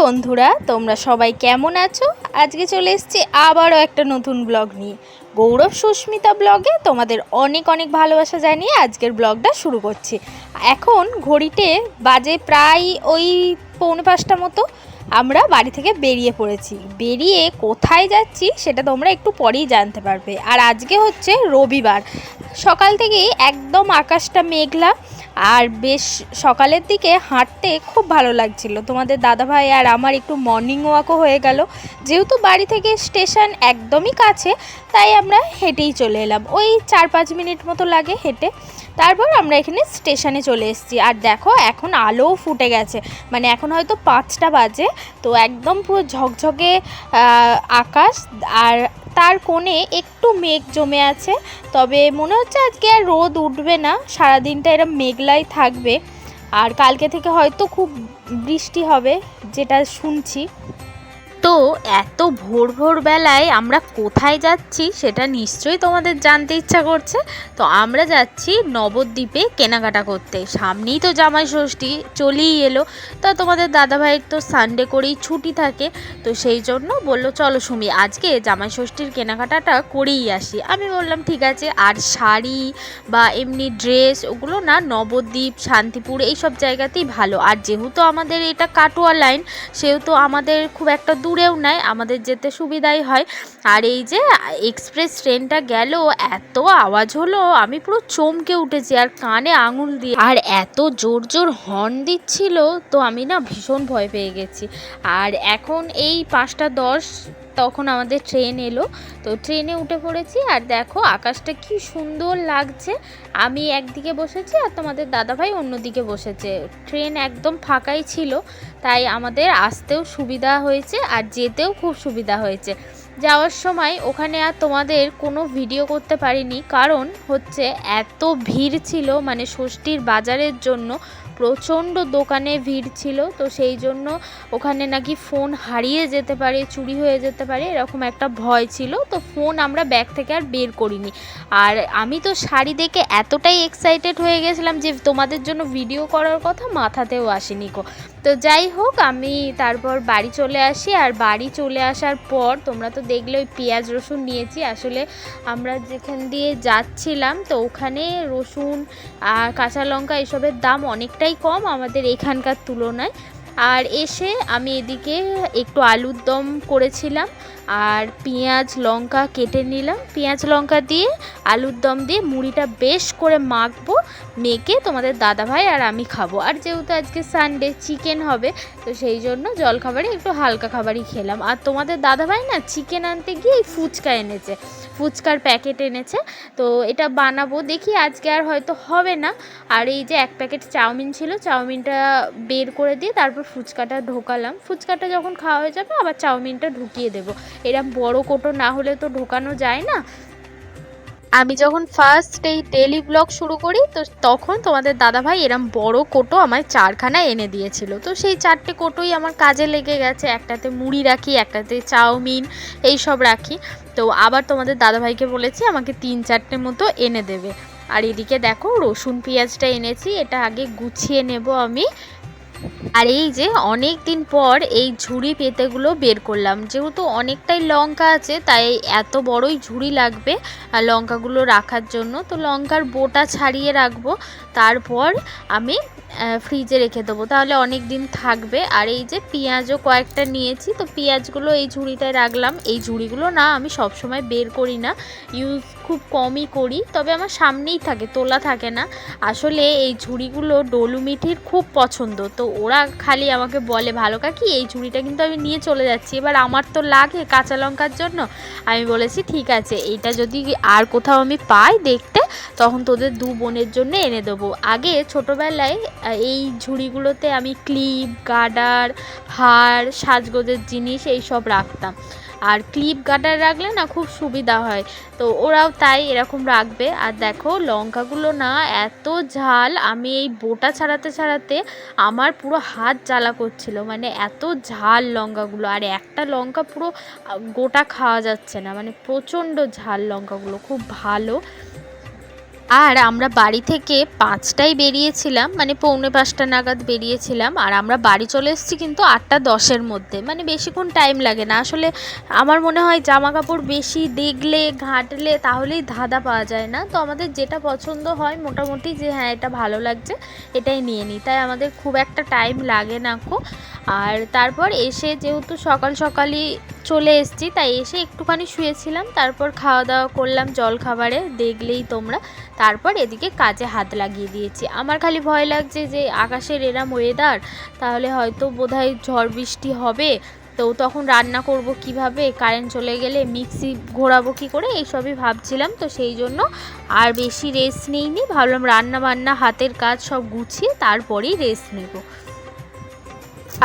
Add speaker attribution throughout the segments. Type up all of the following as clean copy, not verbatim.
Speaker 1: বন্ধুরা, তোমরা সবাই কেমন আছো? আজকে চলে এসেছি আবারও একটা নতুন ব্লগ নিয়ে। গৌরব সুস্মিতা ব্লগে তোমাদের অনেক অনেক ভালোবাসা জানিয়ে আজকের ব্লগটা শুরু করছি। এখন ঘড়িতে বাজে প্রায় ওই 4:45 মতো। আমরা বাড়ি থেকে বেরিয়ে পড়েছি। বেরিয়ে কোথায় যাচ্ছি সেটা তোমরা একটু পরেই জানতে পারবে। আর আজকে হচ্ছে রবিবার। সকাল থেকেই একদম আকাশটা মেঘলা, আর বেশ সকালের দিকে হাঁটতে খুব ভালো লাগছিল। তোমাদের দাদাভাই আর আমার একটু মর্নিং ওয়াকও হয়ে গেল। যেহেতু বাড়ি থেকে স্টেশন একদমই কাছে, তাই আমরা হেঁটেই চলে এলাম। ওই 4-5 মিনিট মতো লাগে হেঁটে। তারপর আমরা এখানে স্টেশনে চলে এসেছি। আর দেখো এখন আলোও ফুটে গেছে, মানে এখন হয়তো 5টা বাজে। তো একদম পুরো ঝকঝকে আকাশ, আর তার কোণে একটু মেঘ জমে আছে। তবে মনে হচ্ছে আজকে আর রোদ উঠবে না, সারাদিনটা এরম মেঘলাই থাকবে। আর কালকে থেকে হয়তো খুব বৃষ্টি হবে, যেটা শুনছি। তো এত ভোর ভোর বেলায় আমরা কোথায় যাচ্ছি সেটা নিশ্চয়ই তোমাদের জানতে ইচ্ছা করছে। তো আমরা যাচ্ছি নবদ্বীপে কেনাকাটা করতে। সামনেই তো জামাই ষষ্ঠী চলেই এলো। তা তোমাদের দাদাভাইয়ের তো সানডে করেই ছুটি থাকে, তো সেই জন্য বললো চলো সুমি আজকে জামাই ষষ্ঠীর কেনাকাটাটা করেই আসি। আমি বললাম ঠিক আছে। আর শাড়ি বা এমনি ড্রেস ওগুলো না নবদ্বীপ, শান্তিপুর এইসব জায়গাতেই ভালো। আর যেহেতু আমাদের এটা কাটোয়া লাইন, সেহেতু আমাদের খুব একটা দূরেও নাই, আমাদের যেতে সুবিধাই হয়। আর এই যে এক্সপ্রেস ট্রেনটা গেল, এত আওয়াজ হলো, আমি পুরো চমকে উঠেছি আর কানে আঙুল দিয়ে, আর এত জোর জোর হর্ন দিচ্ছিল, তো আমি না ভীষণ ভয় পেয়ে গেছি। আর এখন এই 5টা 10 তখন আমাদের ট্রেন এলো। তো ট্রেনে উঠে পড়েছি, আর দেখো আকাশটা কি সুন্দর লাগছে। আমি একদিকে বসেছি আর তোমাদের দাদাভাই অন্যদিকে বসেছে। ট্রেন একদম ফাঁকাই ছিল, তাই আমাদের আসতেও সুবিধা হয়েছে আর যেতেও খুব সুবিধা হয়েছে। যাওয়ার সময় ওখানে আর তোমাদের কোনো ভিডিও করতে পারিনি, কারণ হচ্ছে এত ভিড় ছিল, মানে ষষ্ঠীর বাজারের জন্য প্রচণ্ড দোকানে ভিড় ছিল। তো সেই জন্য ওখানে নাকি ফোন হারিয়ে যেতে পারে, চুরি হয়ে যেতে পারে, এরকম একটা ভয় ছিল। তো ফোন আমরা ব্যাগ থেকে আর বের করিনি। আর আমি তো শাড়ি দেখে এতটাই এক্সাইটেড হয়ে গেছিলাম যে তোমাদের জন্য ভিডিও করার কথা মাথাতেও আসেনি গো। তো যাই হোক, আমি তারপর বাড়ি চলে আসি। আর বাড়ি চলে আসার পর তোমরা তো দেখলে ওই পেঁয়াজ রসুন নিয়েছি। আসলে আমরা যেখান দিয়ে যাচ্ছিলাম, তো ওখানে রসুন আর কাঁচা লঙ্কা এসবের দাম অনেকটাই কম আমাদের এখানকার তুলনায়। আর এসে আমি এদিকে একটু আলুর দম করেছিলাম, আর পেঁয়াজ লঙ্কা কেটে নিলাম। পেঁয়াজ লঙ্কা দিয়ে আলুর দম দিয়ে মুড়িটা বেশ করে মাখবো, মেখে তোমাদের দাদাভাই আর আমি খাবো। আর যেহেতু আজকে সানডে চিকেন হবে, তো সেই জন্য জলখাবারে একটু হালকা খাবারই খেলাম। আর তোমাদের দাদাভাই না চিকেন আনতে গিয়ে এই ফুচকা এনেছে, ফুচকার প্যাকেট এনেছে। তো এটা বানাবো, দেখি আজকে আর হয়তো হবে না। আর এই যে 1 প্যাকেট চাউমিন ছিল, চাউমিনটা বের করে দিয়ে তারপর ফুচকাটা ঢোকালাম। ফুচকাটা যখন খাওয়া হয়ে যাবে আবার চাউমিনটা ঢুকিয়ে দেবো। এরম বড় কোটো না হলে তো ঢোকানো যায় না। আমি যখন ফার্স্ট এই ডেলি ব্লগ শুরু করি, তো তখন তোমাদের দাদাভাই এরম বড় কোটো আমায় 4খানা এনে দিয়েছিল। তো সেই 4টে কোটোই আমার কাজে লেগে গেছে। একটাতে মুড়ি রাখি, একটাতে চাউমিন, এই সব রাখি। তো আবার তোমাদের দাদাভাইকে বলেছি আমাকে 3-4টে মতো এনে দেবে। আর এদিকে দেখো রসুন পেঁয়াজটা এনেছি, এটা আগে গুছিয়ে নেব আমি। আর এই যে অনেক দিন পর এই ঝুড়ি পেতেগুলো বের করলাম, যেহেতু অনেকটাই লঙ্কা আছে তাই এত বড়ই ঝুড়ি লাগবে আর লঙ্কাগুলো রাখার জন্য। তো লঙ্কার বোটা ছাড়িয়ে রাখবো, তারপর আমি ফ্রিজে রেখে দেবো, তাহলে অনেক দিন থাকবে। আর এই যে পেঁয়াজও কয়েকটা নিয়েছি, তো পেঁয়াজগুলো এই ঝুড়িটায় রাখলাম। এই ঝুড়িগুলো না আমি সবসময় বের করি না, ইউজ খুব কমই করি, তবে আমার সামনেই থাকে, তোলা থাকে না। আসলে এই ঝুড়িগুলো ডলু মিঠির খুব পছন্দ, তো ওরা খালি আমাকে বলে ভালো কাকি এই ঝুড়িটা কিন্তু আমি নিয়ে চলে যাচ্ছি, এবার আমার তো লাগে কাঁচা লঙ্কার জন্য। আমি বলেছি ঠিক আছে, এইটা যদি আর কোথাও আমি পাই দেখতে, তখন তোদের 2 বোনের জন্য এনে দেবো। আগে ছোটোবেলায় এই ঝুড়িগুলোতে আমি ক্লিপ, গার্ডার, হার, সাজগোজের জিনিস এই সব রাখতাম। আর ক্লিপ গার্ডার রাখলে না খুব সুবিধা হয়, তো ওরাও তাই এরকম রাখবে। আর দেখো লঙ্কাগুলো না এত ঝাল, আমি এই বোটা ছাড়াতে ছাড়াতে আমার পুরো হাত জ্বালা করছিল, মানে এত ঝাল লঙ্কাগুলো। আর একটা লঙ্কা পুরো গোটা খাওয়া যাচ্ছে না, মানে প্রচণ্ড ঝাল লঙ্কাগুলো, খুব ভালো। আর আমরা বাড়ি থেকে 5টায় বেরিয়েছিলাম, মানে 4:45 নাগাদ বেরিয়েছিলাম, আর আমরা বাড়ি চলে এসেছি কিন্তু 8:10-এর মধ্যে, মানে বেশিক্ষণ টাইম লাগে না। আসলে আমার মনে হয় জামা কাপড় বেশি দেখলে ঘাঁটলে তাহলেই ধাঁধা পাওয়া যায় না, তো আমাদের যেটা পছন্দ হয় মোটামুটি যে হ্যাঁ এটা ভালো লাগছে এটাই নিয়ে নিই, তাই আমাদের খুব একটা টাইম লাগে না কো। আর তারপর এসে যেহেতু সকাল সকালই চলে এসেছি, তাই এসে একটুখানি শুয়েছিলাম, তারপর খাওয়া দাওয়া করলাম জলখাবারে, দেখলেই তোমরা। তারপর এদিকে কাজে হাত লাগিয়ে দিয়েছি। আমার খালি ভয় লাগছে যে আকাশের এরম ওয়েদার, তাহলে হয়তো বোধহয় ঝড় বৃষ্টি হবে, তো তখন রান্না করব কিভাবে, কারেন্ট চলে গেলে মিক্সি ঘোরাবো কী করে, এইসবই ভাবছিলাম। তো সেই জন্য আর বেশি রেস্ট নিইনি, ভাবলাম রান্না বান্না হাতের কাজ সব গুছিয়ে তারপরেই রেস্ট নেব।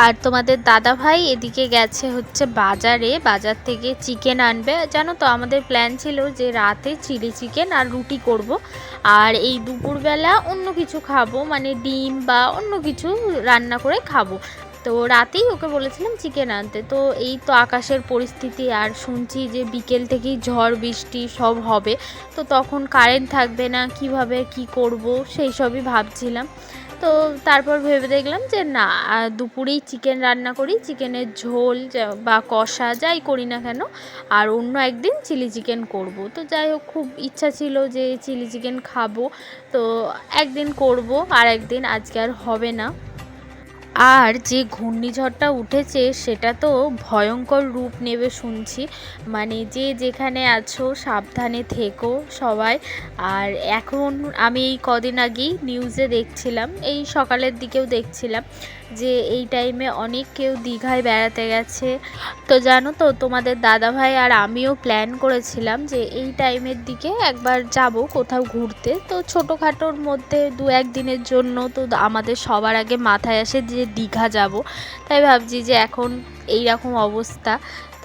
Speaker 1: আর তোমাদের দাদা ভাই এদিকে গেছে হচ্ছে বাজারে, বাজার থেকে চিকেন আনবে। জানো তো আমাদের প্ল্যান ছিল যে রাতে চিলি চিকেন আর রুটি করব, আর এই দুপুরবেলা অন্য কিছু খাবো, মানে ডিম বা অন্য কিছু রান্না করে খাবো। তো রাতেই ওকে বলেছিলাম চিকেন আনতে। তো এই তো আকাশের পরিস্থিতি, আর শুনছি যে বিকেল থেকেই ঝড় বৃষ্টি সব হবে, তো তখন কারেন্ট থাকবে না, কিভাবে কি করব সেই সবই ভাবছিলাম। তো তারপর ভেবে দেখলাম যে না, দুপুরেই চিকেন রান্না করি, চিকেনের ঝোল বা কষা যাই করি না কেন, আর অন্য একদিন চিলি চিকেন করব। তো যাই হোক, খুব ইচ্ছা ছিল যে চিলি চিকেন খাবো, তো একদিন করব, আর একদিন আজকে আর হবে না। আর যে ঘূর্ণিঝড়টা উঠেছে সেটা তো ভয়ঙ্কর রূপ নেবে শুনছি, মানে যে যেখানে আছো সাবধানে থেকো সবাই। আর এখন আমি এই কদিন আগেই নিউজে দেখছিলাম, এই সকালের দিকেও দেখছিলাম যে এই টাইমে অনেক কেউ দীঘায় বেড়াতে গেছে। তো জানো তো তোমাদের দাদাভাই আর আমিও প্ল্যান করেছিলাম যে এই টাইমের দিকে একবার যাব কোথাও ঘুরতে, তো ছোটোখাটোর মধ্যে 2-1 দিনের জন্য। তো আমাদের সবার আগে মাথায় আসে যে দীঘা যাব, তাই ভাবছি যে এখন এই রকম অবস্থা,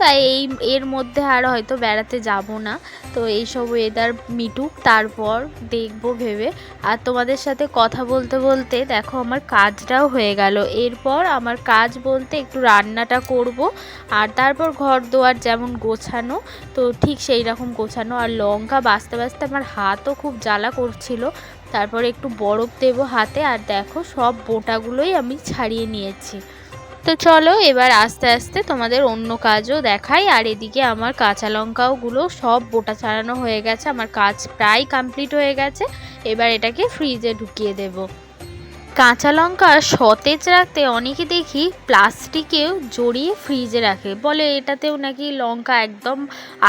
Speaker 1: তাই এর মধ্যে আর হয়তো বেড়াতে যাব না। তো এইসব ওয়েদার মিটুক, তারপর দেখবো ভেবে। আর তোমাদের সাথে কথা বলতে বলতে দেখো আমার কাজটাও হয়ে গেল। এরপর আমার কাজ বলতে একটু রান্নাটা করব, আর তারপর ঘর দোয়ার যেমন গোছানো, তো ঠিক সেই রকম গোছানো। আর লঙ্কা বাছতে বাছতে আমার হাতও খুব জ্বালা করছিল, তারপর একটু বরফ দেবো হাতে। আর দেখো সব বোটাগুলোই আমি ছাড়িয়ে নিয়েছি। তো চলো এবার আস্তে আস্তে তোমাদের অন্য কাজও দেখাই। আর এদিকে আমার কাঁচা লঙ্কাওগুলো সব বোটা ছাড়ানো হয়ে গেছে, আমার কাজ প্রায় কমপ্লিট হয়ে গেছে। এবার এটাকে ফ্রিজে ঢুকিয়ে দেবো। কাঁচা লঙ্কা সতেজ রাখতে অনেকে দেখি প্লাস্টিকেও জড়িয়ে ফ্রিজে রাখে, বলে এটাতেও নাকি লঙ্কা একদম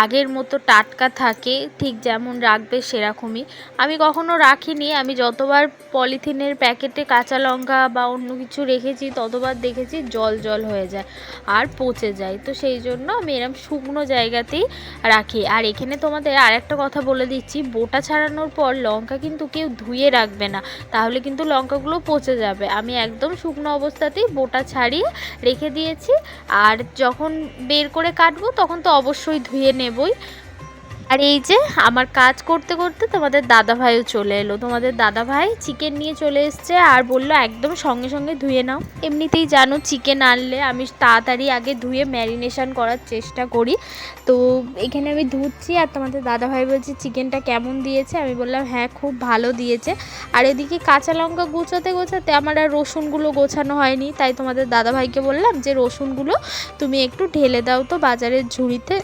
Speaker 1: আগের মতো টাটকা থাকে, ঠিক যেমন রাখবে সেরকমই। আমি কখনো রাখিনি, আমি যতবার পলিথিনের প্যাকেটে কাঁচা লঙ্কা বা অন্য কিছু রেখেছি ততবার দেখেছি জল জল হয়ে যায় আর পচে যায়। তো সেই জন্য আমি এরকম শুকনো জায়গাতেই রাখি। আর এখানে তোমাদের আর একটা কথা বলে দিচ্ছি, বোটা ছাড়ানোর পর লঙ্কা কিন্তু কেউ ধুয়ে রাখবে না, তাহলে কিন্তু লঙ্কাগুলো পচে যাবে। আমি একদম শুকনো অবস্থাতেই বোটা ছাড়িয়ে রেখে দিয়েছি, আর যখন বের করে কাটবো তখন তো অবশ্যই ধুয়ে নেবই। আর এই যে আমার কাজ করতে করতে তোমাদের দাদাভাইও চলে এলো। তোমাদের দাদাভাই চিকেন নিয়ে চলে এসছে আর বললো একদম সঙ্গে সঙ্গে ধুয়ে নাও। এমনিতেই জানো চিকেন আনলে আমি তাড়াতাড়ি আগে ধুয়ে ম্যারিনেশন করার চেষ্টা করি। তো এখানে আমি ধুচ্ছি, আর তোমাদের দাদাভাই বলছে চিকেনটা কেমন দিয়েছে, আমি বললাম হ্যাঁ খুব ভালো দিয়েছে। আর এদিকে কাঁচা লঙ্কা গোছাতে গোছাতে আমার আর রসুনগুলো গোছানো হয়নি, তাই তোমাদের দাদাভাইকে বললাম যে রসুনগুলো তুমি একটু ঢেলে দাও তো বাজারের ঝুড়িতে।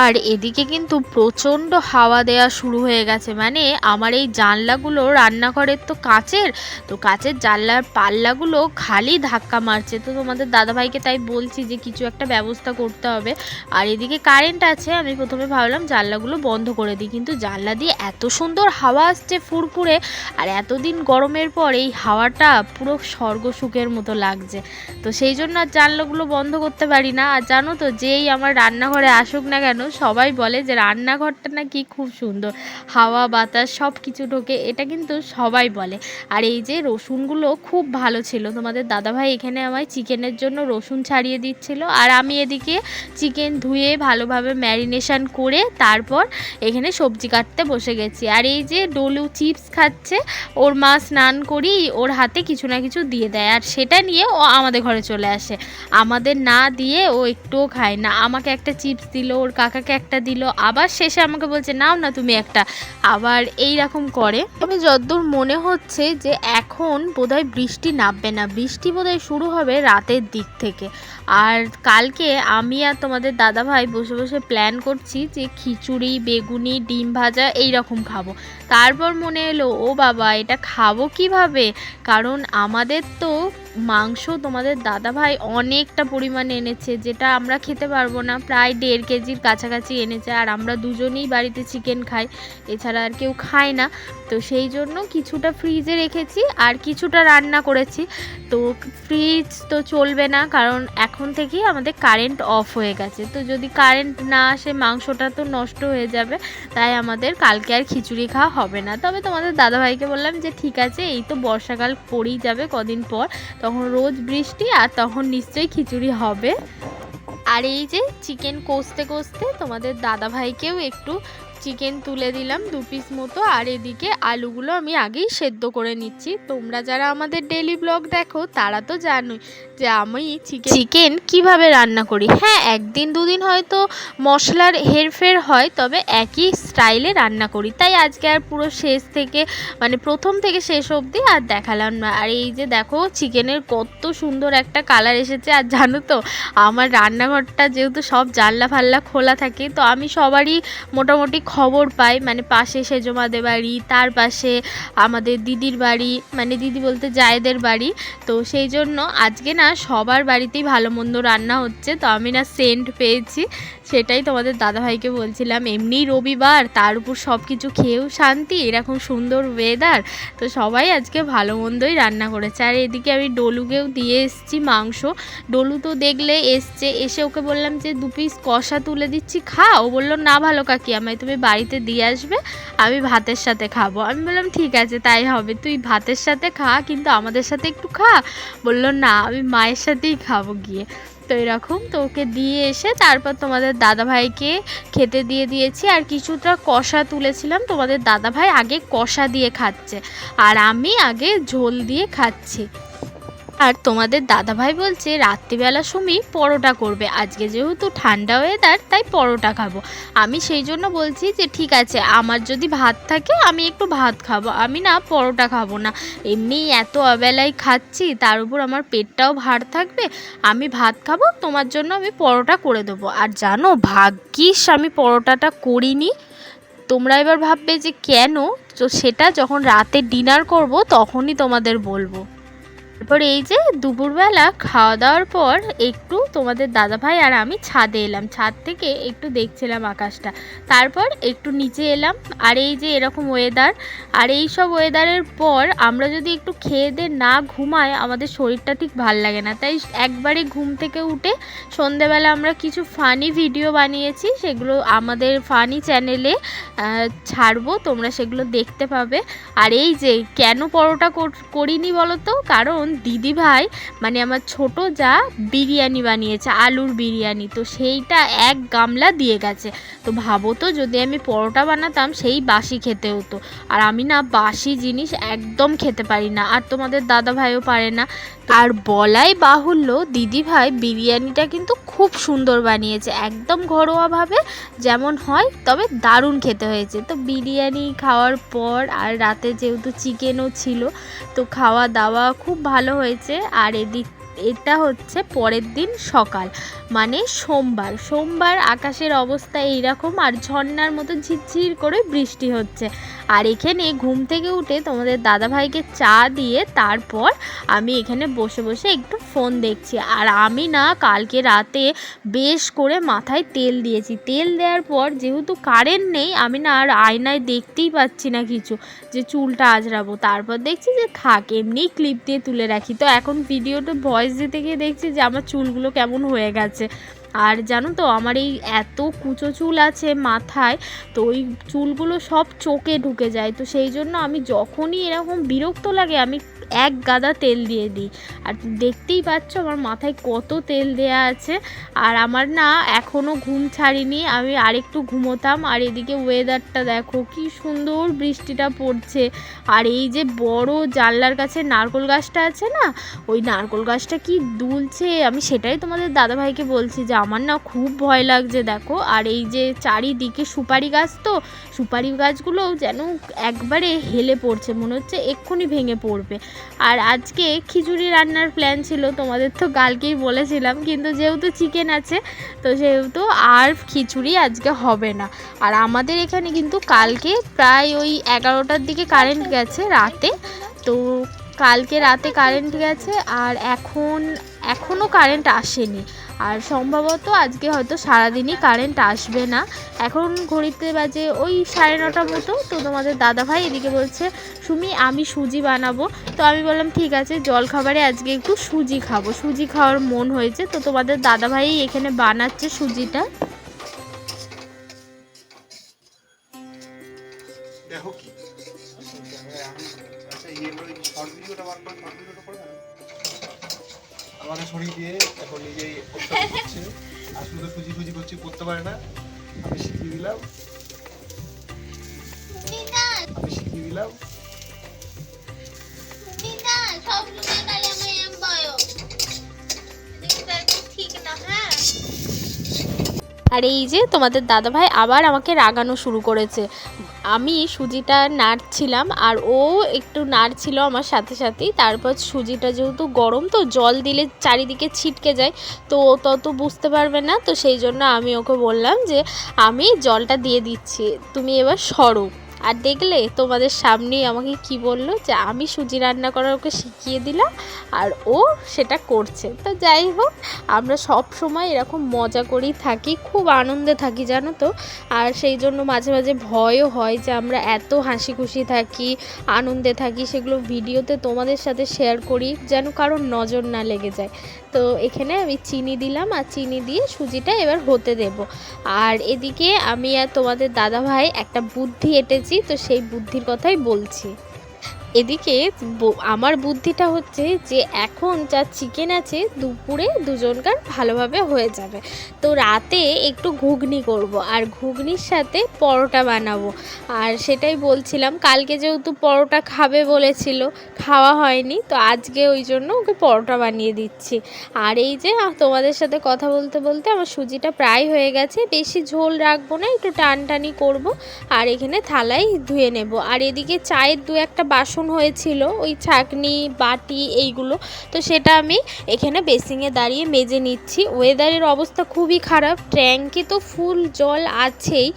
Speaker 1: আর এদিকে কিন্তু প্রচণ্ড হাওয়া দেওয়া শুরু হয়ে গেছে, মানে আমার এই জানলাগুলো রান্নাঘরের তো কাচের, তো কাচের জানলার পাল্লাগুলো খালি ধাক্কা মারছে। তো তোমাদের দাদাভাইকে তাই বলছি যে কিছু একটা ব্যবস্থা করতে হবে। আর এদিকে কারেন্ট আছে, আমি প্রথমে ভাবলাম জানলাগুলো বন্ধ করে দিই, কিন্তু জানলা দিয়ে এত সুন্দর হাওয়া আসছে ফুরফুরে, আর এতদিন গরমের পর এই হাওয়াটা পুরো স্বর্গ সুখের মতো লাগছে। তো সেই জন্য আর জানলাগুলো বন্ধ করতে পারি না। আর জানো তো যেই আমার রান্নাঘরে আসুক না কেন সবাই বলে যে রান্নাঘরটা নাকি খুব সুন্দর, হাওয়া বাতাস সব কিছু ঢোকে, এটা কিন্তু সবাই বলে। আর এই যে রসুনগুলো খুব ভালো ছিল, তোমাদের দাদাভাই এখানে আমায় চিকেনের জন্য রসুন ছাড়িয়ে দিচ্ছিল, আর আমি এদিকে চিকেন ধুয়ে ভালোভাবে ম্যারিনেশন করে তারপর এখানে সবজি কাটতে বসে বসে গেছি। আর এই যে ডলু চিপস খাচ্ছে, ওর মা স্নান করি ওর হাতে কিছু না কিছু দিয়ে দেয়, আর সেটা নিয়ে ও আমাদের ঘরে চলে আসে। আমাদের না দিয়ে ও একটুও খায় না। আমাকে একটা চিপস দিল, ওর কাকাকে একটা দিল, আবার শেষে আমাকে বলছে নাও না তুমি একটা, আবার এই রকম করে। তবে যতদূর মনে হচ্ছে যে এখন বোধহয় বৃষ্টি নামবে না, বৃষ্টি বোধহয় শুরু হবে রাতের দিক থেকে। আর কালকে আমি আর তোমাদের দাদাভাই বসে বসে প্ল্যান করছি যে খিচুড়ি, বেগুনি, ডিম ভাজা এই রকম খাবো। তারপর মনে এলো ও বাবা এটা খাবো কিভাবে, কারণ আমাদের তো মাংস তোমাদের দাদাভাই অনেকটা পরিমাণে এনেছে, যেটা আমরা খেতে পারবো না, প্রায় 1.5 কেজির কাছাকাছি এনেছে। আর আমরা দুজনেই বাড়িতে চিকেন খাই, এছাড়া আর কেউ খায় না। তো সেই জন্য কিছুটা ফ্রিজে রেখেছি আর কিছুটা রান্না করেছি। তো ফ্রিজ তো চলবে না, কারণ এখন থেকেই আমাদের কারেন্ট অফ হয়ে গেছে। তো যদি কারেন্ট না আসে মাংসটা তো নষ্ট হয়ে যাবে, তাই আমাদের কালকে আর খিচুড়ি খাওয়া হবে না। তবে তোমাদের দাদাভাইকে বললাম যে ঠিক আছে, এই তো বর্ষাকাল পড়েই যাবে কদিন পর, তখন রোজ বৃষ্টি, আর তখন নিশ্চয়ই খিচুড়ি হবে। আর এই যে চিকেন কষতে কষতে তোমাদের দাদাভাইকেও একটু চিকেন তুলে দিলাম 2 পিস মতো। আর এদিকে আলুগুলো আমি আগেই সেদ্ধ করে নিচ্ছি। তোমরা যারা আমাদের ডেলি ব্লগ দেখো তারা তো জানোই যে আমি চিকেন কিভাবে রান্না করি। হ্যাঁ, 1 দিন 2 দিন হয়তো মশলার হেরফের হয়, তবে একই স্টাইলে রান্না করি। তাই আজকে আর পুরো শেষ থেকে মানে প্রথম থেকে শেষ অবধি আর দেখালাম না। আর এই যে দেখো চিকেনের কত সুন্দর একটা কালার এসেছে। আর জানো তো আমার রান্নাঘরটা যেহেতু সব জানলা ফাল্লা খোলা থাকে, তো আমি সবারই মোটামুটি খবর পাই। মানে পাশে সেজমাদের বাড়ি, তার পাশে আমাদের দিদির বাড়ি, মানে দিদি বলতে জায়েদের বাড়ি। তো সেই জন্য আজকে না সবার বাড়িতেই ভালো মন্দ রান্না হচ্ছে। তো আমি না সেন্ট পেয়েছি, সেটাই তোমাদের দাদাভাইকে বলছিলাম। এমনি রবিবার, তার উপর সব কিছু খেয়েও শান্তি, এরকম সুন্দর ওয়েদার, তো সবাই আজকে ভালো মন্দই রান্না করেছে। আর এদিকে আমি ডলুকেও দিয়ে এসেছি মাংস। ডলু তো দেখলে এসে ওকে বললাম যে 2 পিস কষা তুলে দিচ্ছি, খা। ও বললো না ভালো কাকি, আমায় তুমি বাড়িতে দিয়ে আসবে, আমি ভাতের সাথে খাবো। আমি বললাম ঠিক আছে তাই হবে, তুই ভাতের সাথে খা, কিন্তু আমাদের সাথে একটু খা। বললো না আমি মায়ের সাথেই খাবো গিয়ে। তো এরকম তো ওকে দিয়ে এসে তারপর তোমাদের দাদাভাইকে খেতে দিয়ে দিয়েছি। আর কিছুটা কষা তুলেছিলাম, তোমাদের দাদাভাই আগে কষা দিয়ে খাচ্ছে আর আমি আগে ঝোল দিয়ে খাচ্ছি। আর তোমাদের দাদাভাই বলছে রাত্রিবেলা সময় পরোটা করবে, আজকে যেহেতু ঠান্ডা ওয়েদার তাই পরোটা খাবো। আমি সেই জন্য বলছি যে ঠিক আছে, আমার যদি ভাত থাকে আমি একটু ভাত খাবো, আমি না পরোটা খাবো না। এমনি এত অবেলায় খাচ্ছি, তার উপর আমার পেটটাও ভার থাকবে, আমি ভাত খাবো, তোমার জন্য আমি পরোটা করে দেবো। আর জানো ভাগ্যিস আমি পরোটাটা করিনি। তোমরা এবার ভাববে যে কেন, তো সেটা যখন রাতে ডিনার করব তখনই তোমাদের বলবো। তারপর এই যে দুপুরবেলা খাওয়া দাওয়ার পর একটু তোমাদের দাদাভাই আর আমি ছাদে এলাম, ছাদ থেকে একটু দেখছিলাম আকাশটা, তারপর একটু নিচে এলাম। আর এই যে এরকম ওয়েদার, আর এই সব ওয়েদারের পর আমরা যদি একটু খেয়ে দিয়ে না ঘুমাই আমাদের শরীরটা ঠিক ভাল লাগে না। তাই একবারে ঘুম থেকে উঠে সন্ধেবেলা আমরা কিছু ফানি ভিডিও বানিয়েছি, সেগুলো আমাদের ফানি চ্যানেলে ছাড়বো, তোমরা সেগুলো দেখতে পাবে। আর এই যে কেন পরোটা করিনি বলো তো, কারণ দিদিভাই মানে আমার ছোট যা বিরিয়ানি বানিয়েছে, আলুর বিরিয়ানি, তো সেইটা 1 গামলা দিয়ে গেছে। তো ভাবো তো যদি আমি পরোটা বানাতাম সেই বাসি খেতে হতো। আর আমি না বাসি জিনিস একদম খেতে পারি না, আর তোমাদের দাদাভাইও পারে না। আর বলাই বাহুল্য দিদিভাই বিরিয়ানিটা কিন্তু খুব সুন্দর বানিয়েছে, একদম ঘরোয়াভাবে যেমন হয়, তবে দারুণ খেতে হয়েছে। তো বিরিয়ানি খাওয়ার পর আর রাতে যেহেতু চিকেনও ছিল, তো খাওয়া দাওয়া খুব ভালো হয়েছে। আর এটা হচ্ছে পরের দিন সকাল, মানে সোমবার আকাশের অবস্থা এইরকম, আর ঝর্ণার মতো ঝিরঝির করে বৃষ্টি হচ্ছে। আর এখানে ঘুম থেকে উঠে তোমাদের দাদাভাইকে চা দিয়ে তারপর আমি এখানে বসে বসে একটু ফোন দেখছি। আর আমি না কালকে রাতে বেশ করে মাথায় তেল দিয়েছি, তেল দেওয়ার পর যেহেতু কারেন্ট নেই, আমি না আর আয়নায় দেখতেই পাচ্ছি না কিছু যে চুলটা আঁচড়াবো। তারপর দেখছি যে থাক এমনিই ক্লিপ দিয়ে তুলে রাখি। তো এখন ভিডিওটা ভয়েস দিতে গিয়ে দেখছি যে আমার চুলগুলো কেমন হয়ে গেছে। আর জানো তো আমার এই এত কুচো চুল আছে মাথায়, তো ওই চুলগুলো সব চোখে ঢুকে যায়। তো সেই জন্য আমি যখনই এরকম বিরক্ত লাগে আমি এক গাদা তেল দিয়ে দিই। আর দেখতেই পাচ্ছ আমার মাথায় কত তেল দেয়া আছে। আর আমার না এখনও ঘুম ছাড়িনি, আমি আরেকটু ঘুমোতাম। আর এদিকে ওয়েদারটা দেখো কি সুন্দর বৃষ্টিটা পড়ছে। আর এই যে বড় জানলার কাছে নারকেল গাছটা আছে না, ওই নারকেল গাছটা কি দুলছে, আমি সেটাই তোমাদের দাদাভাইকে বলছি যে আমার না খুব ভয় লাগছে দেখো। আর এই যে চারিদিকে সুপারি গাছ, তো সুপারি গাছগুলো যেন একবারে হেলে পড়ছে, মনে হচ্ছে এক্ষুনি ভেঙে পড়বে। আর আজকে খিচুড়ি রান্নার প্ল্যান ছিল, তোমাদের তো কালকেই বলেছিলাম, কিন্তু যেহেতু চিকেন আছে তো সেহেতু আর খিচুড়ি আজকে হবে না। আর আমাদের এখানে কিন্তু কালকে প্রায় ওই 11টার দিকে কারেন্ট গেছে রাতে, তো কালকে রাতে কারেন্ট গেছে আর এখনও কারেন্ট আসেনি। আর সম্ভবত আজকে হয়তো সারাদিনই কারেন্ট আসবে না। এখন ঘড়িতে বাজে ওই 9:30 মতো। তো তোমাদের দাদাভাই এদিকে বলছে সুমি আমি সুজি বানাবো। তো আমি বললাম ঠিক আছে, জলখাবারে আজকে একটু সুজি খাবো, সুজি খাওয়ার মন হয়েছে। তো তোমাদের দাদাভাই এখানে বানাচ্ছে সুজিটা।
Speaker 2: দেখো কি আচ্ছা শর্ট ভিডিওটা বার করে শর্ট ভিডিওটা করে আমাকে সরিয়ে দিয়ে এখন নিজেই করছে। আসলে তো খুঁজি করছি, করতে পারে না। আমি শিখিয়ে দিলাম
Speaker 1: আর এই যে তোমাদের দাদাভাই আবার আমাকে রাগানো শুরু করেছে। আমি সুজিটা নাড়ছিলাম আর ও একটু নাড়ছিল আমার সাথে সাথেই। তারপর সুজিটা যেহেতু গরম, তো জল দিলে চারিদিকে ছিটকে যায়, তো ও তত বুঝতে পারবে না। তো সেই জন্য আমি ওকে বললাম যে আমি জলটা দিয়ে দিচ্ছি, তুমি এবার সরো। আর দেখলে তোমাদের সামনেই আমাকে কি বললো, যে আমি সুজি রান্না করার ওকে শিখিয়ে দিলাম আর ও সেটা করছে। তো যাই হোক, আমরা সব সময় এরকম মজা করেই থাকি, খুব আনন্দে থাকি জানো তো। আর সেই জন্য মাঝে মাঝে ভয়ও হয় যে আমরা এত হাসি খুশি থাকি, আনন্দে থাকি, সেগুলো ভিডিওতে তোমাদের সাথে শেয়ার করি যেন কারোর নজর না লেগে যায়। তো এখানে আমি চিনি দিলাম, আর চিনি দিয়ে সুজিটা এবার হতে দেব। আর এদিকে আমি আর তোমাদের দাদাভাই একটা বুদ্ধি এঁটেছি, তো সেই বুদ্ধির কথাই বলছি। এদিকে আমার বুদ্ধিটা হচ্ছে যে এখন যা চিকেন আছে দুপুরে দুজনকার ভালোভাবে হয়ে যাবে। তো রাতে একটু ঘুগনি করব, আর ঘুগনির সাথে পরোটা বানাবো। আর সেটাই বলছিলাম, কালকে যেহেতু পরোটা খাবে বলেছিল, খাওয়া হয়নি, তো আজকে ওই জন্য ওকে পরোটা বানিয়ে দিচ্ছি। আর এই যে তোমাদের সাথে কথা বলতে বলতে আমার সুজিটা প্রায় হয়ে গেছে, বেশি ঝোল রাখবো না, একটু টানটানি করব। আর এখানে থালায় ধুয়ে নেব। আর এদিকে চায়ের দু একটা বাসন হয়েছিল, ওই ছাঁকনি বাটি এইগুলো, তো সেটা আমি এখানে বেসিংয়ে দাঁড়িয়ে মেজে নিচ্ছি। ওয়েদারের অবস্থা খুবই খারাপ, ট্যাঙ্কে তো ফুল জল আছেই,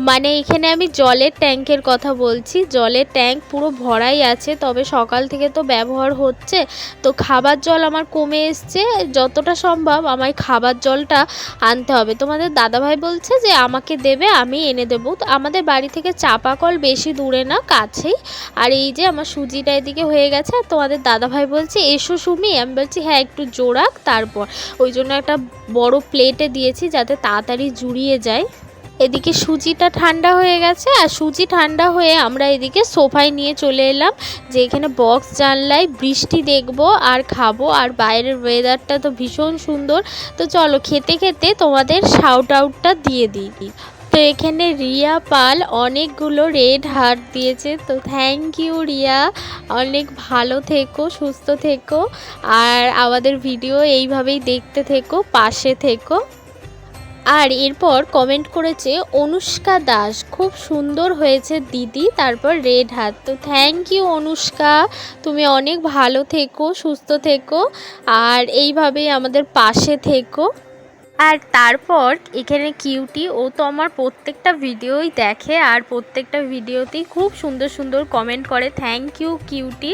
Speaker 1: মানে এখানে আমি জলের ট্যাঙ্কের কথা বলছি, জলের ট্যাঙ্ক পুরো ভরাই আছে, তবে সকাল থেকে তো ব্যবহার হচ্ছে। তো খাবার জল আমার কমে এসছে, যতটা সম্ভব আমায় খাবার জলটা আনতে হবে। তোমাদের দাদাভাই বলছে যে আমাকে দেবে, আমি এনে দেবো। তো আমাদের বাড়ি থেকে চাপা কল বেশি দূরে না, কাছেই। আর এই যে আমার সুজিটা এদিকে হয়ে গেছে, আর তোমাদের দাদাভাই বলছে এসো সুমি, আমি বলছি হ্যাঁ একটু জোড়াক। তারপর ওই জন্য একটা বড় প্লেটে দিয়েছি যাতে তাড়াতাড়ি জুড়িয়ে যায়। এদিকে সুজিটা ঠান্ডা হয়ে গেছে, আর সুজি ঠান্ডা হয়ে আমরা এদিকে সোফায় নিয়ে চলে এলাম, যে এখানে বক্স জানলায় বৃষ্টি দেখবো আর খাবো। আর বাইরের ওয়েদারটা তো ভীষণ সুন্দর। তো চলো খেতে খেতে তোমাদের শাউট আউটটা দিয়ে দিই। তো এখানে রিয়া পাল অনেকগুলো রেড হার্ট দিয়েছে, তো থ্যাংক ইউ রিয়া, অনেক ভালো থেকো, সুস্থ থেকো, আর আমাদের ভিডিও এইভাবেই দেখতে থেকো, পাশে থেকো। আর এরপর কমেন্ট করেছে অনুষ্কা দাস, খুব সুন্দর হয়েছে দিদি, তারপর রেড হাত। তো থ্যাংক ইউ অনুষ্কা, তুমি অনেক ভালো থেকো, সুস্থ থেকো, আর এইভাবেই আমাদের পাশে থেকো। আর তারপর এখানে কিউটি, ও তো আমার প্রত্যেকটা ভিডিওই দেখে, আর প্রত্যেকটা ভিডিওতেই খুব সুন্দর সুন্দর কমেন্ট করে, থ্যাংক ইউ কিউটি।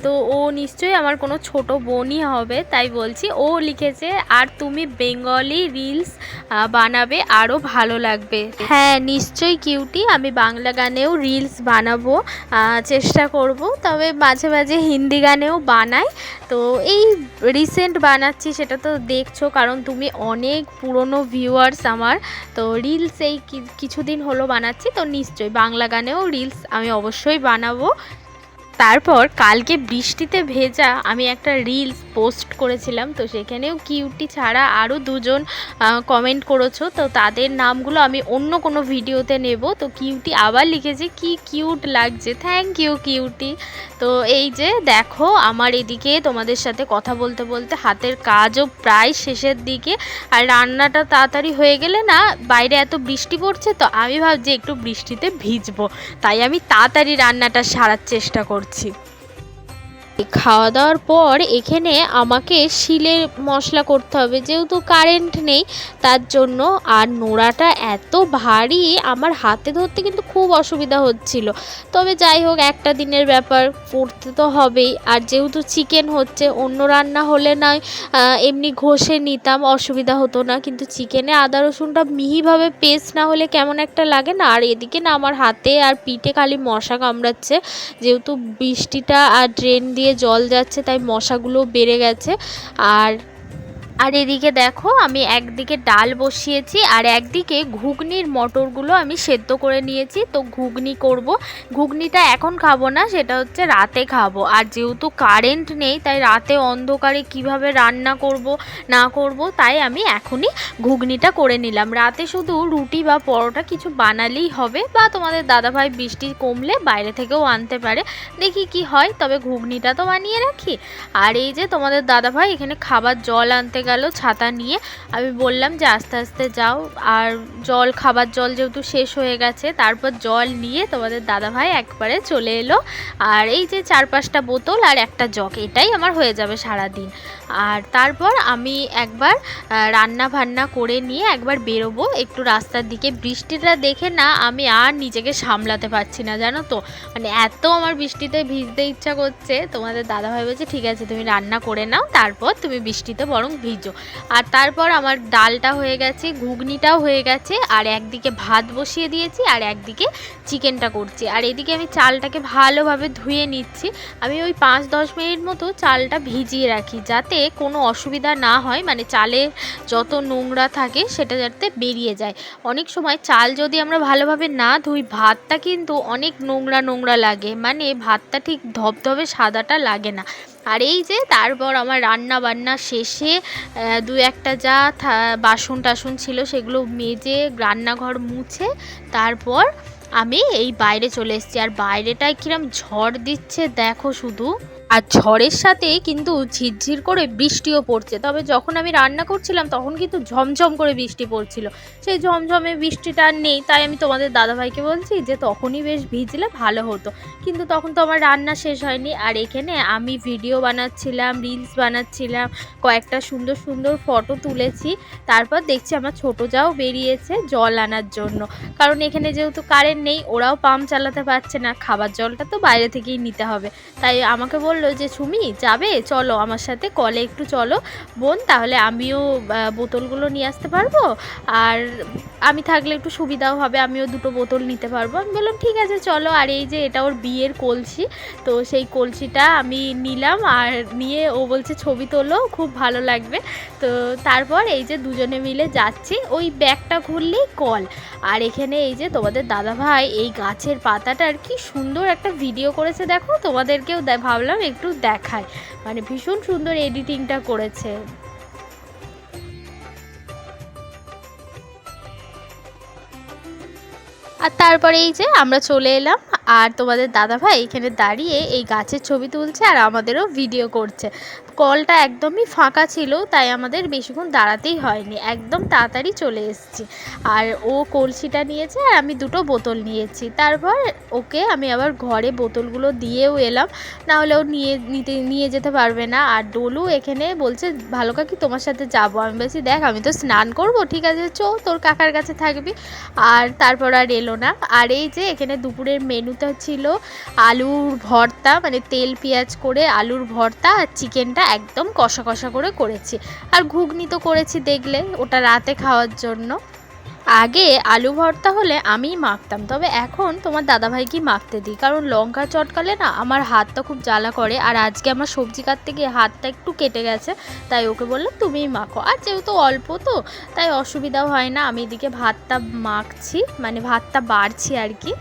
Speaker 1: তো ও নিশ্চয়ই আমার কোনো ছোট বোনই হবে, তাই বলছি। ও লিখেছে আর তুমি বেঙ্গলি রিলস বানাবে, আরও ভালো লাগবে। হ্যাঁ নিশ্চয়ই কিউটি, আমি বাংলা গানেও রিলস বানাবো, চেষ্টা করব, তবে মাঝে মাঝে হিন্দি গানেও বানাই। তো এই রিসেন্ট বানাচ্ছি, সেটা তো দেখছো, কারণ তুমি অনেক পুরনো ভিউয়ার্স আমার। তো রিলস এই কিছুদিন হলো বানাচ্ছি, তো নিশ্চয়ই বাংলা গানেও রিলস আমি অবশ্যই বানাবো। তারপর কালকে বৃষ্টিতে ভেজা আমি একটা রিলস পোস্ট করেছিলাম, তো সেখানেও কিউটি ছাড়া আরও দুজন কমেন্ট করেছো, তো তাদের নামগুলো আমি অন্য কোনো ভিডিওতে নেব। তো কিউটি আবার লিখেছে কি কিউট লাগছে, থ্যাংক ইউ কিউটি। তো এই যে দেখো আমার এদিকে তোমাদের সাথে কথা বলতে বলতে হাতের কাজও প্রায় শেষের দিকে, আর রান্নাটা তাড়াতাড়ি হয়ে গেলে না, বাইরে এত বৃষ্টি পড়ছে তো আমি ভাবছি একটু বৃষ্টিতে ভিজবো, তাই আমি তাড়াতাড়ি রান্নাটা সারার চেষ্টা করছি। খাওয়া দাওয়ার পর এখানে আমাকে শিলে মশলা করতে হবে, যেহেতু কারেন্ট নেই তার জন্য। আর নোড়াটা এত ভারী আমার হাতে ধরতে কিন্তু খুব অসুবিধা হচ্ছিল, তবে যাই হোক একটা দিনের ব্যাপার, করতে তো হবেই। আর যেহেতু চিকেন হচ্ছে, অন্য রান্না হলে নয় এমনি ঘষে নিতাম, অসুবিধা হতো না, কিন্তু চিকেনে আদা রসুনটা মিহিভাবে পেস্ট না হলে কেমন একটা লাগে না। আর এদিকে না আমার হাতে আর পিঠে খালি মশা কামড়াচ্ছে, যেহেতু বৃষ্টিটা আর ড্রেন দিয়ে জল যাচ্ছে তাই মশাগুলো বেড়ে গেছে। আর এদিকে দেখো আমি একদিকে ডাল বসিয়েছি আর একদিকে ঘুগনির মটরগুলো আমি সেদ্ধ করে নিয়েছি। তো ঘুগনি করব, ঘুগনিটা এখন খাবো না, সেটা হচ্ছে রাতে খাবো। আর যেহেতু কারেন্ট নেই তাই রাতে অন্ধকারে কিভাবে রান্না করব না করব, তাই আমি এখনই ঘুগনিটা করে নিলাম। রাতে শুধু রুটি বা পরোটা কিছু বানালেই হবে, বা তোমাদের দাদাভাই বৃষ্টি কমলে বাইরে থেকেও আনতে পারে, দেখি কি হয়, তবে ঘুগনিটা তো বানিয়ে রাখি। আর এই যে তোমাদের দাদাভাই এখানে খাবার জল আনতে গেল ছাতা নিয়ে, আমি বললাম যে আস্তে আস্তে যাও। আর জল, খাবার জল যেহেতু শেষ হয়ে গেছে, তারপর জল নিয়ে তোমাদের দাদাভাই একবারে চলে এলো। আর এই যে 4-5টা বোতল আর একটা জগ, এটাই আমার হয়ে যাবে সারাদিন। আর তারপর আমি একবার রান্না বান্না করে নিয়ে একবার বেরোবো একটু রাস্তার দিকে। বৃষ্টিটা দেখে না আমি আর নিজেকে সামলাতে পারছি না, জানো তো, মানে এত আমার বৃষ্টিতে ভিজতে ইচ্ছা করছে। তোমাদের দাদাভাই বলছে ঠিক আছে তুমি রান্না করে নাও, তারপর তুমি বৃষ্টিতে বরং ভিজো। আর তারপর আমার ডালটা হয়ে গেছে, ঘুগনিটাও হয়ে গেছে, আর একদিকে ভাত বসিয়ে দিয়েছি আর একদিকে চিকেনটা করছি। আর এদিকে আমি চালটাকে ভালোভাবে ধুয়ে নিচ্ছি। আমি ওই 5-10 মিনিট মতো চালটা ভিজিয়ে রাখি, যাতে কোনো অসুবিধা না হয়, মানে চালে যত নোংরা থাকে সেটা যাতে বেরিয়ে যায়। অনেক সময় চাল যদি আমরা ভালোভাবে না ধুই, ভাতটা কিন্তু অনেক নোংরা নোংরা লাগে, মানে ভাতটা ঠিক ধবধবে সাদাটা লাগে না। আর এই যে তারপর আমার রান্না বান্না শেষে 2-1টা যা বাসন টাসন ছিল সেগুলো মেজে রান্নাঘর মুছে তারপর আমি এই বাইরে চলে এসেছি। আর বাইরেটায় কিরম ঝড় দিচ্ছে দেখো শুধু, আর ঝড়ের সাথে কিন্তু ঝিরঝির করে বৃষ্টিও পড়ছে। তবে যখন আমি রান্না করছিলাম তখন কিন্তু ঝমঝম করে বৃষ্টি পড়ছিল, সেই ঝমঝমে বৃষ্টিটা আর নেই, তাই আমি তোমাদের দাদাভাইকে বলছি যে তখনই বেশ ভিজলে ভালো হতো, কিন্তু তখন তো আমার রান্না শেষ হয়নি। আর এখানে আমি ভিডিও বানাচ্ছিলাম, রিলস বানাচ্ছিলাম, কয়েকটা সুন্দর সুন্দর ফটো তুলেছি। তারপর দেখছি আমার ছোটো যাও বেরিয়েছে জল আনার জন্য, কারণ এখানে যেহেতু কারেন্ট নেই, ওরাও পাম্প চালাতে পারছে না, খাবার জলটা তো বাইরে থেকেই নিতে হবে। তাই আমাকে বললো যে সুমি যাবে, চলো আমার সাথে কলে একটু চলো বোন, তাহলে আমিও বোতলগুলো নিয়ে আসতে পারবো, আর আমি থাকলে একটু সুবিধাও হবে, আমিও 2টো বোতল নিতে পারবো। আমি বললাম ঠিক আছে চলো। আর এই যে এটা ওর বিয়ের কলসি, তো সেই কলসিটা আমি নিলাম, আর নিয়ে ও বলছে ছবি তোলো, খুব ভালো লাগবে। তো তারপর এই যে দুজনে মিলে যাচ্ছি, ওই ব্যাগটা ঘুরলেই কল। আর এখানে এই যে তোমাদের দাদাভাই এই গাছের পাতাটার কি সুন্দর একটা ভিডিও করেছে, দেখো তোমাদেরকেও ভাবলাম একটু দেখায়, মানে ভীষণ সুন্দর এডিটিংটা করেছে। আর তারপরে এই যে আমরা চলে এলাম, আর তোমাদের দাদাভাই এখানে দাঁড়িয়ে এই গাছের ছবি তুলছে আর আমাদেরও ভিডিও করছে। কলটা একদমই ফাঁকা ছিল, তাই আমাদের বেশিক্ষণ দাঁড়াতেই হয়নি, একদম তাড়াতাড়ি চলে এসেছি। আর ও কলসিটা নিয়েছে আর আমি 2টো বোতল নিয়েছি। তারপর ওকে আমি আবার ঘরে বোতলগুলো দিয়েও এলাম, নাহলে ও নিয়ে যেতে পারবে না। আর ডলু এখানে বলছে ভালো কাকি তোমার সাথে যাবো, আমি বলছি দেখ আমি তো স্নান করব, ঠিক আছে চো তোর কাকার কাছে থাকবি। আর তারপর আর এলো না। আর এই যে এখানে দুপুরের মেনুটা ছিল আলুর ভর্তা, মানে তেল পেঁয়াজ করে আলুর ভর্তা, আর চিকেনটা একদম কষা কষা করে করেছি। আর ঘুগনি তো করেছি দেখলে, ওটা রাতে খাওয়ার জন্য। আগে আলু ভর্তা হলে আমিই মাখতাম, তবে এখন তোমার দাদাভাইকেই মাখতে দিই, কারণ লঙ্কা চটকালে না আমার হাতটা খুব জ্বালা করে। আর আজকে আমার সবজি কাটতে গিয়ে হাতটা একটু কেটে গেছে, তাই ওকে বললাম তুমিই মাখো। আর যেহেতু অল্প তো তাই অসুবিধাও হয় না। আমি এদিকে ভাতটা মাখছি, মানে ভাতটা বাড়ছি আর কি।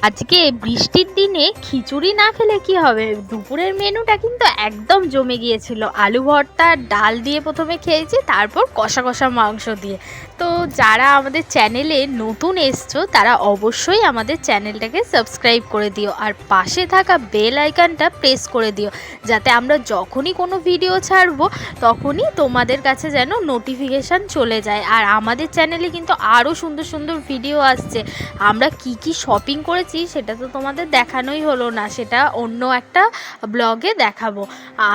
Speaker 1: আজকে বৃষ্টির দিনে খিচুড়ি না খেলে কি হবে, দুপুরের মেনুটা কিন্তু একদম জমে গিয়েছিল। আলু ভর্তা ডাল দিয়ে প্রথমে খেয়েছি, তারপর কষা কষা মাংস দিয়ে। তো যারা আমাদের চ্যানেলে নতুন এসছো তারা অবশ্যই আমাদের চ্যানেলটাকে সাবস্ক্রাইব করে দিও, আর পাশে থাকা বেল আইকনটা প্রেস করে দিও, যাতে আমরা যখনই কোনো ভিডিও ছাড়বো তখনই তোমাদের কাছে যেন নোটিফিকেশান চলে যায়। আর আমাদের চ্যানেলে কিন্তু আরও সুন্দর সুন্দর ভিডিও আসছে। আমরা কি শপিং করেছি সেটা তো তোমাদের দেখানোই হলো না, সেটা অন্য একটা ব্লগে দেখাবো।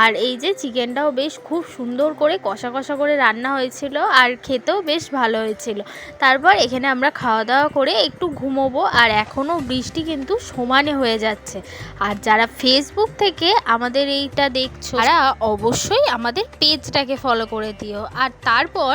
Speaker 1: আর এই যে চিকেনটাও বেশ খুব সুন্দর করে কষা কষা করে রান্না হয়েছিল, আর খেতেও বেশ ভালো হয়েছিল। তারপর এখানে আমরা খাওয়া দাওয়া করে একটু ঘুমোবো, আর এখনও বৃষ্টি কিন্তু সমানে হয়ে যাচ্ছে। আর যারা ফেসবুক থেকে আমাদের এইটা দেখছো তারা অবশ্যই আমাদের পেজটাকে ফলো করে দিও। আর তারপর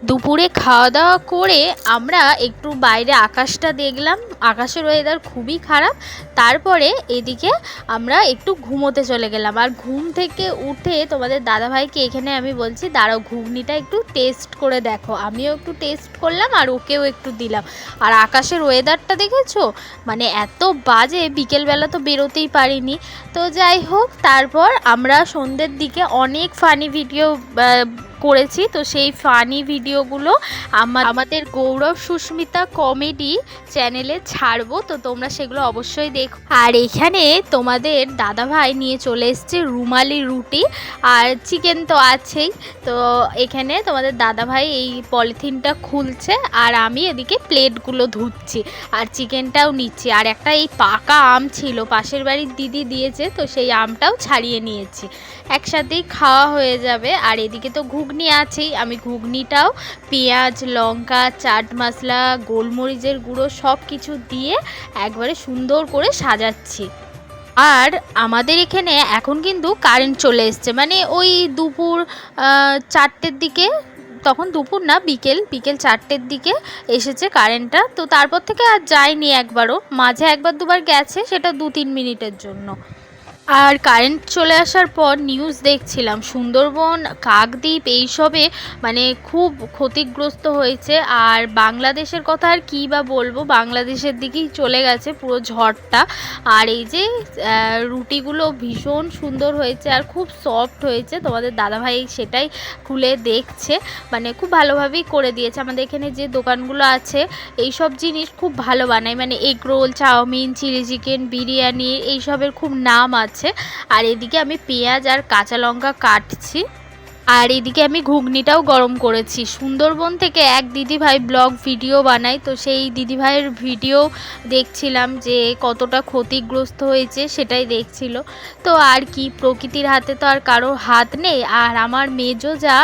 Speaker 1: দুপুরে খাওয়া দাওয়া করে আমরা একটু বাইরে আকাশটা দেখলাম, আকাশের ওয়েদার খুবই খারাপ। তারপরে এদিকে আমরা একটু ঘুমোতে চলে গেলাম। আর ঘুম থেকে উঠে তোমাদের দাদাভাইকে এখানে আমি বলছি দাঁড়াও ঘুগনিটা একটু টেস্ট করে দেখো। আমিও একটু টেস্ট করলাম আর ওকেও একটু দিলাম। আর আকাশের ওয়েদারটা দেখেছো, মানে এত বাজে, বিকেলবেলা তো বেরোতেই পারিনি। তো যাই হোক, তারপর আমরা সন্ধ্যের দিকে অনেক ফানি ভিডিও করেছি। তো সেই ফানি ভিডিওগুলো আমাদের গৌরব সুস্মিতা কমেডি চ্যানেলে ছাড়বো, তো তোমরা সেগুলো অবশ্যই দেখো। আর এখানে তোমাদের দাদাভাই নিয়ে চলে এসছে রুমালি রুটি, আর চিকেন তো আছেই। তো এখানে তোমাদের দাদাভাই এই পলিথিনটা খুলছে, আর আমি এদিকে প্লেটগুলো ধুচ্ছি আর চিকেনটাও নিচ্ছি। আর একটা এই পাকা আম ছিল, পাশের বাড়ির দিদি দিয়েছে, তো সেই আমটাও ছাড়িয়ে নিয়েছি, একসাথেই খাওয়া হয়ে যাবে। আর এদিকে তো ঘুগনি আছেই, আমি ঘুগনিটাও পেঁয়াজ লঙ্কা চাট মশলা গোলমরিচের গুঁড়ো সব কিছু দিয়ে একবারে সুন্দর করে সাজাচ্ছি। আর আমাদের এখানে এখন কিন্তু কারেন্ট চলে এসছে, মানে ওই দুপুর 4টের দিকে, তখন দুপুর না বিকেল 4টের দিকে এসেছে কারেন্টটা। তো তারপর থেকে আর যায়নি একবারও, মাঝে একবার দুবার গেছে, সেটা 2-3 মিনিটের জন্য। আর কারেন্ট চলে আসার পর নিউজ দেখছিলাম সুন্দরবন কাকদ্বীপ এইসবে মানে খুব ক্ষতিগ্রস্ত হয়েছে। আর বাংলাদেশের কথা আর কী বা বলবো, বাংলাদেশের দিকেই চলে গেছে পুরো ঝড়টা। আর এই যে রুটিগুলো ভীষণ সুন্দর হয়েছে আর খুব সফট হয়েছে, তোমাদের দাদাভাই সেটাই খুলে দেখছে, মানে খুব ভালোভাবেই করে দিয়েছে। আমাদের এখানে যে দোকানগুলো আছে এইসব জিনিস খুব ভালো বানায়, মানে egg roll chowmein chilli chicken biryani এইসবের খুব নাম আছে। আর এদিকে আমি পেঁয়াজ আর কাঁচা লঙ্কা কাটছি, আর এদিকে আমি ঘুগনিটাও গরম করেছি। সুন্দরবন থেকে এক দিদিভাই ব্লগ ভিডিও বানায়, তো সেই দিদিভাইয়ের ভিডিও দেখছিলাম যে কতটা ক্ষতিগ্রস্ত হয়েছে সেটাই দেখছিল। তো আর কি, প্রকৃতির হাতে তো আর কারো হাত নেই। আর আমার মেজো যা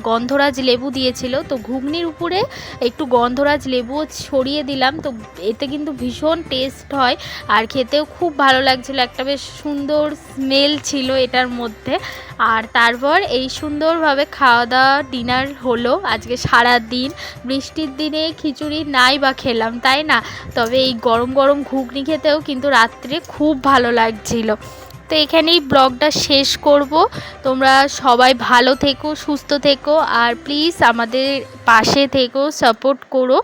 Speaker 1: গন্ধরাজ লেবু দিয়েছিল, তো ঘুগনির উপরে একটু গন্ধরাজ লেবুও ছড়িয়ে দিলাম, তো এতে কিন্তু ভীষণ টেস্ট হয় আর খেতেও খুব ভালো লাগছিল, একটা বেশ সুন্দর স্মেল ছিল এটার মধ্যে। আর তারপর এই সুন্দরভাবে খাওয়া দাওয়া ডিনার হলো আজকে সারা দিন। বৃষ্টির দিনে খিচুড়ি নাই বা খেলাম, তাই না? তবে এই গরম গরম ঘুগনি খেতেও কিন্তু রাত্রে খুব ভালো লাগছিল। তো এখানেই ব্লগটা শেষ করব। তোমরা সবাই ভালো থেকো, সুস্থ থেকো, আর প্লিজ আমাদের পাশে থেকো, সাপোর্ট করো।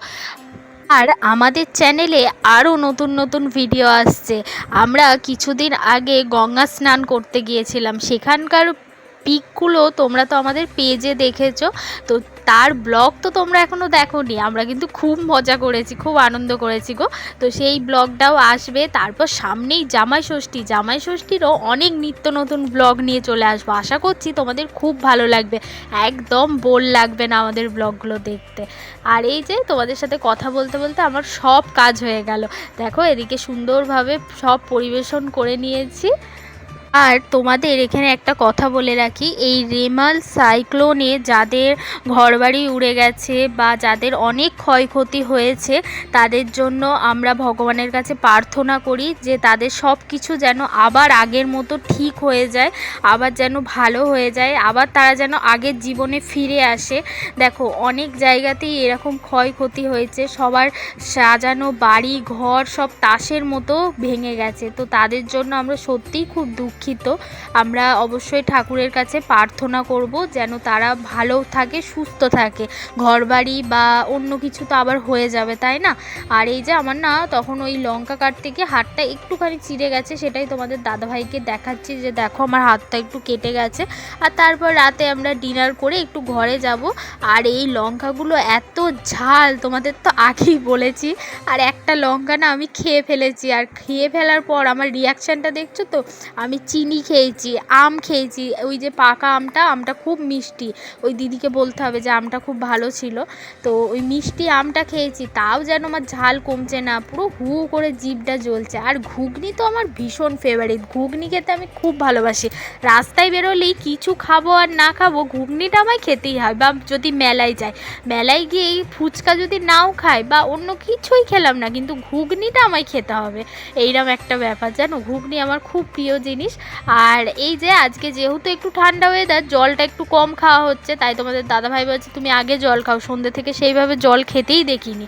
Speaker 1: আর আমাদের চ্যানেলে আরও নতুন নতুন ভিডিও আসছে। আমরা কিছুদিন আগে গঙ্গা স্নান করতে গিয়েছিলাম, সেখানকার পিকগুলো তোমরা তো আমাদের পেজে দেখেছো, তো তার ব্লগ তো তোমরা এখনও দেখোনি। আমরা কিন্তু খুব মজা করেছি, খুব আনন্দ করেছি গো। তো সেই ব্লগটাও আসবে। তারপর সামনেই জামাই ষষ্ঠীরও অনেক নিত্য নতুন ব্লগ নিয়ে চলে আসবো। আশা করছি তোমাদের খুব ভালো লাগবে, একদম বোর লাগবে না আমাদের ব্লগগুলো দেখতে। আর এই যে তোমাদের সাথে কথা বলতে বলতে আমার সব কাজ হয়ে গেল, দেখো এদিকে সুন্দরভাবে সব পরিবেশন করে নিয়েছি। আর তোমাদের এখানে একটা কথা বলে রাখি, এই রেমাল সাইক্লোনে যাদের ঘরবাড়ি উড়ে গেছে বা যাদের অনেক ক্ষয়ক্ষতি হয়েছে, তাদের জন্য আমরা ভগবানের কাছে প্রার্থনা করি যে তাদের সব কিছু যেন আবার আগের মতো ঠিক হয়ে যায়, আবার যেন ভালো হয়ে যায়, আবার তারা যেন আগের জীবনে ফিরে আসে। দেখো অনেক জায়গাতেই এরকম ক্ষয়ক্ষতি হয়েছে, সবার সাজানো বাড়ি ঘর সব তাসের মতো ভেঙে গেছে। তো তাদের জন্য আমরা সত্যিই খুব দুঃখিত। দুঃখিত। আমরা অবশ্যই ঠাকুরের কাছে প্রার্থনা করব যেন তারা ভালো থাকে, সুস্থ থাকে। ঘরবাড়ি বা অন্য কিছু তো আবার হয়ে যাবে, তাই না? আর এই যে আমার না তখন ওই লঙ্কা কাটতে গিয়ে হাতটা একটুখানি চিড়ে গেছে, সেটাই তোমাদের দাদাভাইকে দেখাচ্ছি যে দেখো আমার হাতটা একটু কেটে গেছে। আর তারপর রাতে আমরা ডিনার করে একটু ঘরে যাব। আর এই লঙ্কাগুলো এত ঝাল, তোমাদের তো আগেই বলেছি। আর একটা লঙ্কা না আমি খেয়ে ফেলেছি, আর খেয়ে ফেলার পর আমার রিয়াকশানটা দেখছো তো। আমি চিনি খেয়েছি, আম খেয়েছি, ওই যে পাকা আমটা খুব মিষ্টি, ওই দিদিকে বলতে হবে যে আমটা খুব ভালো ছিল। তো ওই মিষ্টি আমটা খেয়েছি, তাও যেন আমার ঝাল কমছে না, পুরো হু করে জিভটা জ্বলছে। আর ঘুগনি তো আমার ভীষণ ফেভারিট, ঘুগনি খেতে আমি খুব ভালোবাসি। রাস্তায় বেরোলেই কিছু খাবো আর না খাবো, ঘুগনিটা আমায় খেতেই হয়। বা যদি মেলায় যাই, মেলায় গিয়ে এই ফুচকা যদি নাও খাই বা অন্য কিছুই খেলাম না, কিন্তু ঘুগনিটা আমায় খেতে হবে। এইরকম একটা ব্যাপার জানো, ঘুগনি আমার খুব প্রিয় জিনিস। আর এই যে আজকে যেহেতু একটু ঠান্ডা ওয়েদার, জলটা একটু কম খাওয়া হচ্ছে, তাই তোমাদের দাদাভাই বলছে তুমি আগে জল খাও, সন্ধ্যে থেকে সেইভাবে জল খেতেই দেখিনি।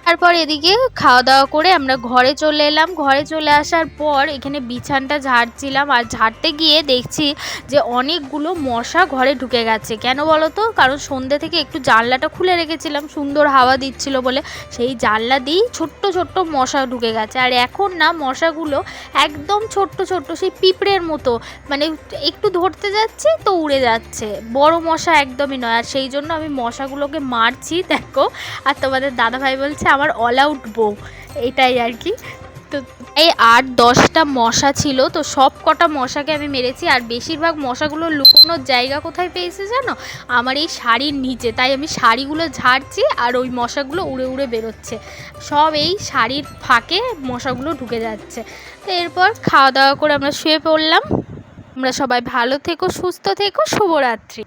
Speaker 1: তারপর এদিকে খাওয়া দাওয়া করে আমরা ঘরে চলে এলাম। ঘরে চলে আসার পর এখানে বিছানটা ঝাড়ছিলাম, আর ঝাড়তে গিয়ে দেখছি যে অনেকগুলো মশা ঘরে ঢুকে গেছে। কেন বলো তো? কারণ সন্ধ্যে থেকে একটু জানলাটা খুলে রেখেছিলাম, সুন্দর হাওয়া দিচ্ছিল বলে, সেই জানলা দিয়েই ছোট্ট ছোট্ট মশা ঢুকে গেছে। আর এখন না মশাগুলো একদম ছোট্ট ছোট্ট, সেই পিঁপড়ের মতো, মানে একটু ধরতে যাচ্ছি তো উড়ে যাচ্ছে, বড় মশা একদমই নয়। আর সেই জন্য আমি মশাগুলোকে মারছি দেখো। আর তোমাদের দাদাভাই বলছে আমার অল আউট বউ, এটাই আর কি। তো এই 8-10টা মশা ছিল, তো সব কটা মশাকে আমি মেরেছি। আর বেশিরভাগ মশাগুলো লুকোনোর জায়গা কোথায় পেয়েছে জানো? আমার এই শাড়ির নিচে। তাই আমি শাড়িগুলো ঝাড়ছি আর ওই মশাগুলো উড়ে উড়ে বেরোচ্ছে, সব এই শাড়ির ফাঁকে মশাগুলো ঢুকে যাচ্ছে। তো এরপর খাওয়া দাওয়া করে আমরা শুয়ে পড়লাম। আমরা সবাই ভালো থেকো, সুস্থ থেকো, শুভরাত্রি।